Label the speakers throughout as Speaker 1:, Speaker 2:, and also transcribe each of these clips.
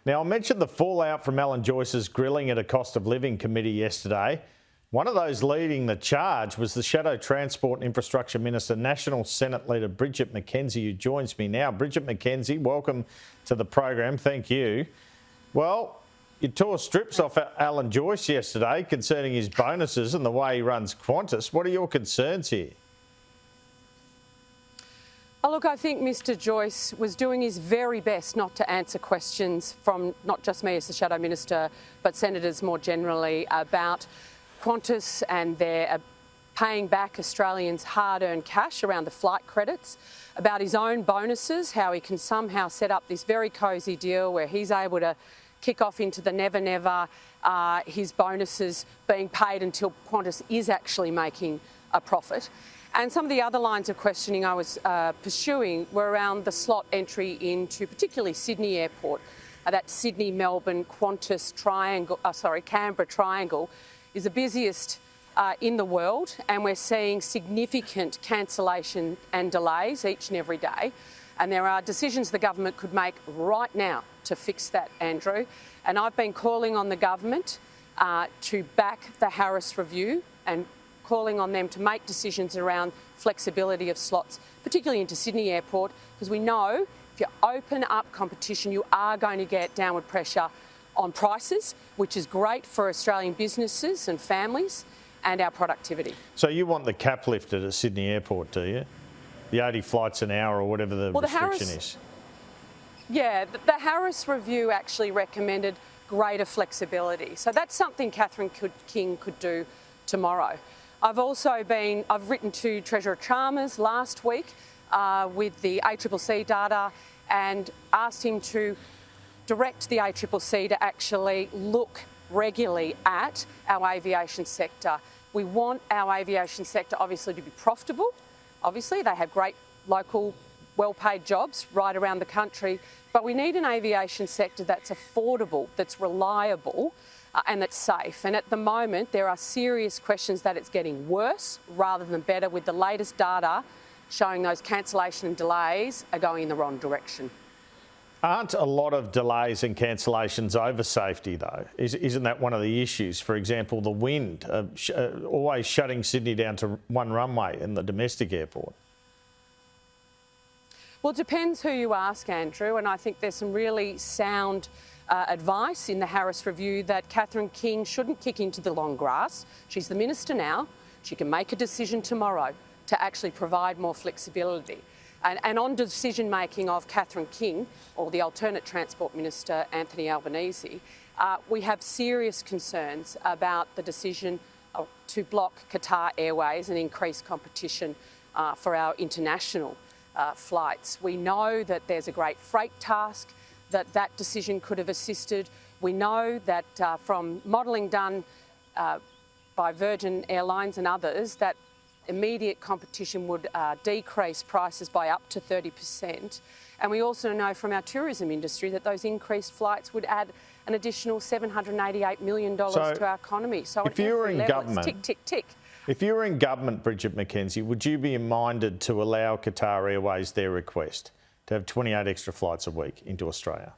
Speaker 1: Now, I mentioned the fallout from Alan Joyce's grilling at a cost of living committee yesterday. One of those leading the charge was the Shadow Transport and Infrastructure Minister, National Senate Leader Bridget McKenzie, who joins me now. Bridget McKenzie, welcome to the program. Thank you. Well, you tore strips off Alan Joyce yesterday concerning his bonuses and the way he runs Qantas. What are your concerns here?
Speaker 2: Oh, look, I think Mr Joyce was doing his very best not to answer questions from not just me as the Shadow Minister, but senators more generally about Qantas and their paying back Australians' hard-earned cash around the flight credits, about his own bonuses, how he can somehow set up this very cosy deal where he's able to kick off into the never, his bonuses being paid until Qantas is actually making a profit. And some of the other lines of questioning I was pursuing were around the slot entry into particularly Sydney Airport. That Sydney-Melbourne Qantas triangle, Canberra triangle is the busiest in the world, and we're seeing significant cancellation and delays each and every day. And there are decisions the government could make right now to fix that, Andrew. And I've been calling on the government to back the Harris review and calling on them to make decisions around flexibility of slots, particularly into Sydney Airport, because we know if you open up competition, you are going to get downward pressure on prices, which is great for Australian businesses and families and our productivity.
Speaker 1: So you want the cap lifted at Sydney Airport, do you? The 80 flights an hour or whatever the restriction is.
Speaker 2: Yeah, the Harris review actually recommended greater flexibility. So that's something Catherine King could do tomorrow. I've written to Treasurer Chalmers last week with the ACCC data and asked him to direct the ACCC to actually look regularly at our aviation sector. We want our aviation sector obviously to be profitable. Obviously, they have great local, well-paid jobs right around the country, but we need an aviation sector that's affordable, that's reliable, and that's safe. And at the moment, there are serious questions that it's getting worse rather than better, with the latest data showing those cancellation and delays are going in the wrong direction.
Speaker 1: Aren't a lot of delays and cancellations over safety, though? Isn't that one of the issues? For example, the wind, always shutting Sydney down to one runway in the domestic airport.
Speaker 2: Well, it depends who you ask, Andrew, and I think there's some really sound advice in the Harris review that Catherine King shouldn't kick into the long grass. She's the minister now. She can make a decision tomorrow to actually provide more flexibility. And on decision-making of Catherine King, or the alternate Transport Minister, Anthony Albanese, we have serious concerns about the decision to block Qatar Airways and increase competition for our international flights. We know that there's a great freight task that decision could have assisted. We know that from modelling done by Virgin Airlines and others, that immediate competition would decrease prices by up to 30%. And we also know from our tourism industry that those increased flights would add an additional $788 million to our economy. So
Speaker 1: if you were in government,
Speaker 2: tick, tick, tick.
Speaker 1: If you were in government, Bridget McKenzie, would you be minded to allow Qatar Airways their request to have 28 extra flights a week into Australia?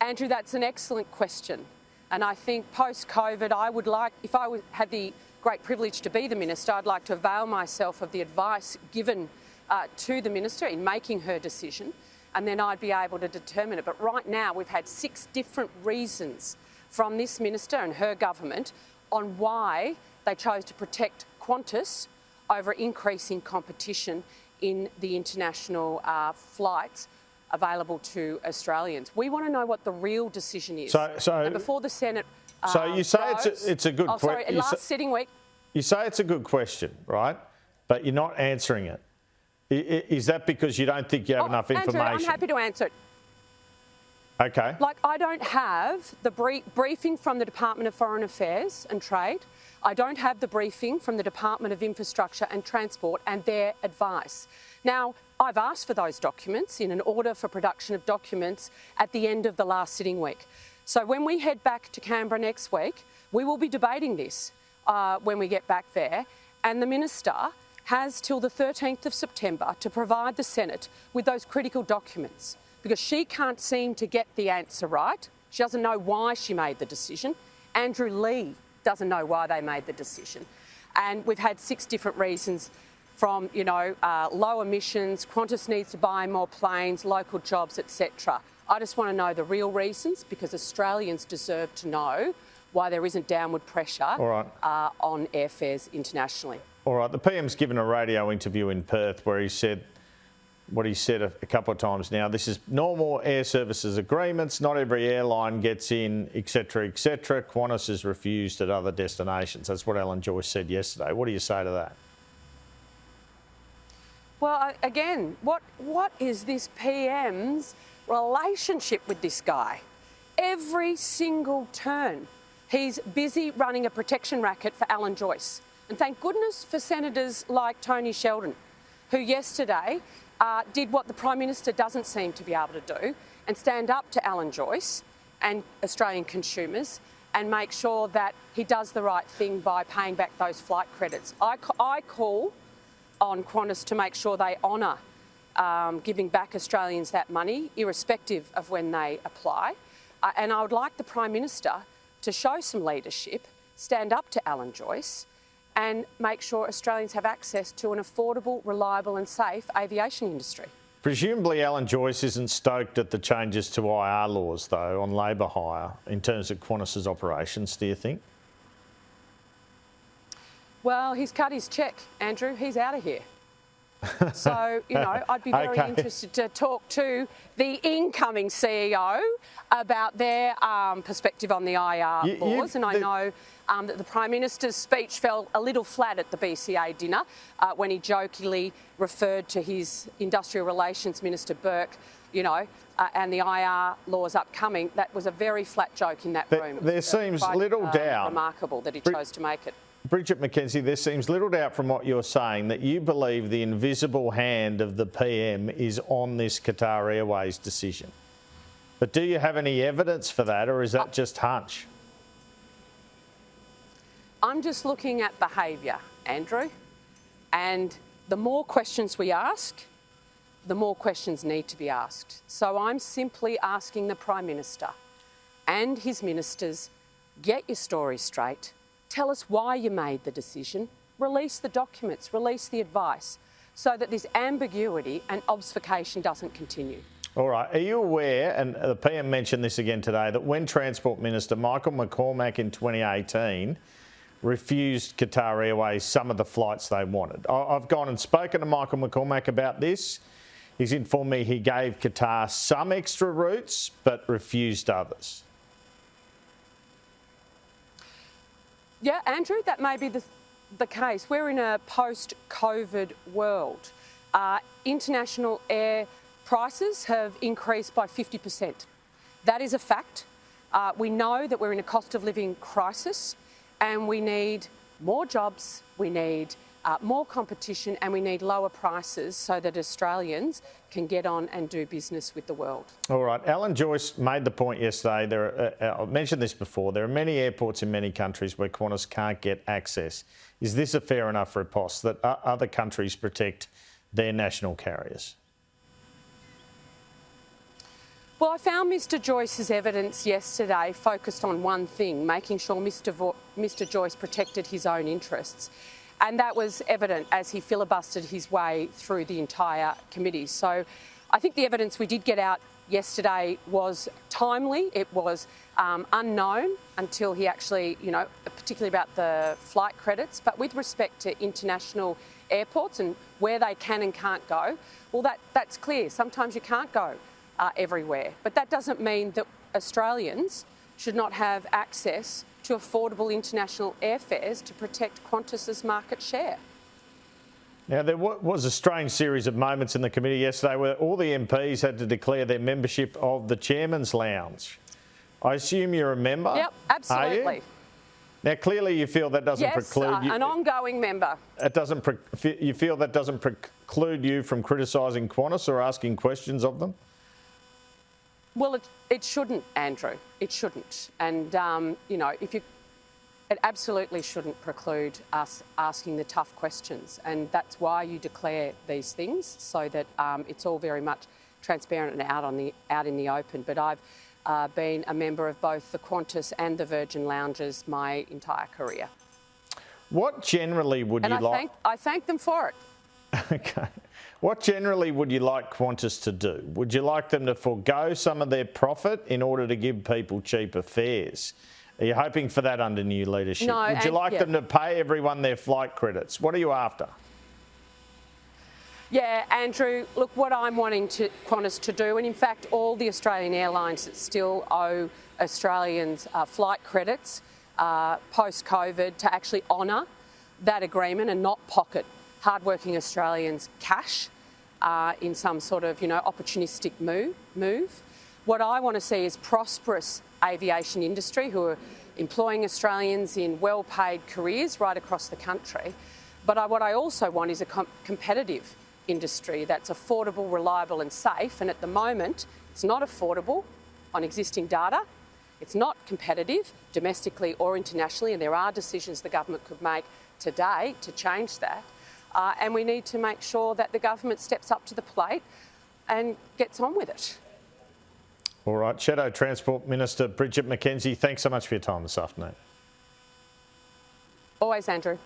Speaker 2: Andrew, that's an excellent question. And I think post-COVID, I would like, if I had the great privilege to be the minister, I'd like to avail myself of the advice given to the minister in making her decision, and then I'd be able to determine it. But right now, we've had 6 different reasons from this minister and her government on why they chose to protect Qantas over increasing competition in the international flights available to Australians. We want to know what the real decision is. And before the Senate
Speaker 1: So you say it's a good question.
Speaker 2: Oh, sorry, last sitting week.
Speaker 1: You say it's a good question, right? But you're not answering it. Is that because you don't think you have enough information?
Speaker 2: Andrew, I'm happy to answer it.
Speaker 1: Okay.
Speaker 2: Like, I don't have the briefing from the Department of Foreign Affairs and Trade. I don't have the briefing from the Department of Infrastructure and Transport and their advice. Now, I've asked for those documents in an order for production of documents at the end of the last sitting week. So when we head back to Canberra next week, we will be debating this when we get back there. And the Minister has till the 13th of September to provide the Senate with those critical documents because she can't seem to get the answer right. She doesn't know why she made the decision. Andrew Leigh doesn't know why they made the decision. And we've had 6 different reasons from, low emissions, Qantas needs to buy more planes, local jobs, etc. I just want to know the real reasons, because Australians deserve to know why there isn't downward pressure on airfares internationally.
Speaker 1: All right, the PM's given a radio interview in Perth where he said what he said a couple of times now. This is normal air services agreements. Not every airline gets in, etc., etc. Qantas is refused at other destinations. That's what Alan Joyce said yesterday. What do you say to that?
Speaker 2: Well, again, what is this PM's relationship with this guy? Every single turn, he's busy running a protection racket for Alan Joyce. And thank goodness for senators like Tony Sheldon, who yesterday did what the Prime Minister doesn't seem to be able to do, and stand up to Alan Joyce and Australian consumers and make sure that he does the right thing by paying back those flight credits. I call on Qantas to make sure they honour giving back Australians that money, irrespective of when they apply. And I would like the Prime Minister to show some leadership, stand up to Alan Joyce, and make sure Australians have access to an affordable, reliable and safe aviation industry.
Speaker 1: Presumably Alan Joyce isn't stoked at the changes to IR laws, though, on labour hire in terms of Qantas's operations, do you think?
Speaker 2: Well, he's cut his cheque, Andrew. He's out of here. So, I'd be very interested to talk to the incoming CEO about their perspective on the IR laws. And I know that the Prime Minister's speech fell a little flat at the BCA dinner when he jokingly referred to his Industrial Relations Minister Burke, and the IR laws upcoming. That was a very flat joke in that room.
Speaker 1: There seems little doubt.
Speaker 2: Remarkable that he chose to make it.
Speaker 1: Bridget McKenzie, there seems little doubt from what you're saying that you believe the invisible hand of the PM is on this Qatar Airways decision. But do you have any evidence for that, or is that just hunch?
Speaker 2: I'm just looking at behaviour, Andrew, and the more questions we ask, the more questions need to be asked. So I'm simply asking the Prime Minister and his ministers, get your story straight. Tell us why you made the decision, release the documents, release the advice, so that this ambiguity and obfuscation doesn't continue.
Speaker 1: All right. Are you aware, and the PM mentioned this again today, that when Transport Minister Michael McCormack in 2018 refused Qatar Airways some of the flights they wanted? I've gone and spoken to Michael McCormack about this. He's informed me he gave Qatar some extra routes but refused others.
Speaker 2: Yeah, Andrew, that may be the case. We're in a post-COVID world. International air prices have increased by 50%. That is a fact. We know that we're in a cost of living crisis, and we need more jobs, we need more competition, and we need lower prices so that Australians can get on and do business with the world. All
Speaker 1: right. Alan Joyce made the point yesterday. I mentioned this before. There are many airports in many countries where Qantas can't get access. Is this a fair enough riposte that other countries protect their national carriers?
Speaker 2: Well, I found Mr Joyce's evidence yesterday focused on one thing, making sure Mr Joyce protected his own interests. And that was evident as he filibustered his way through the entire committee. So I think the evidence we did get out yesterday was timely. It was unknown until he actually, particularly about the flight credits. But with respect to international airports and where they can and can't go, well, that's clear. Sometimes you can't go everywhere. But that doesn't mean that Australians should not have access to affordable international airfares to protect Qantas's market share.
Speaker 1: Now, there was a strange series of moments in the committee yesterday where all the MPs had to declare their membership of the Chairman's Lounge. I assume you're a member?
Speaker 2: Yep, absolutely.
Speaker 1: Are you? Now, clearly you feel that doesn't preclude you...
Speaker 2: an ongoing member.
Speaker 1: You feel that doesn't preclude you from criticising Qantas or asking questions of them?
Speaker 2: Well, it shouldn't, Andrew. It shouldn't. And, it absolutely shouldn't preclude us asking the tough questions. And that's why you declare these things, so that it's all very much transparent and out in the open. But I've been a member of both the Qantas and the Virgin Lounges my entire career.
Speaker 1: What generally would you like?
Speaker 2: I thank them for it.
Speaker 1: Okay. What generally would you like Qantas to do? Would you like them to forego some of their profit in order to give people cheaper fares? Are you hoping for that under new leadership?
Speaker 2: No,
Speaker 1: would you like them to pay everyone their flight credits? What are you after?
Speaker 2: Yeah, Andrew, look, what I'm wanting Qantas to do, and in fact all the Australian airlines that still owe Australians flight credits post-COVID, to actually honour that agreement and not pocket hardworking Australians cash in some sort of, opportunistic move. What I want to see is prosperous aviation industry who are employing Australians in well-paid careers right across the country. But what I also want is a competitive industry that's affordable, reliable and safe. And at the moment, it's not affordable on existing data. It's not competitive domestically or internationally, and there are decisions the government could make today to change that. And we need to make sure that the government steps up to the plate and gets on with it.
Speaker 1: All right, Shadow Transport Minister Bridget McKenzie, thanks so much for your time this afternoon.
Speaker 2: Always, Andrew.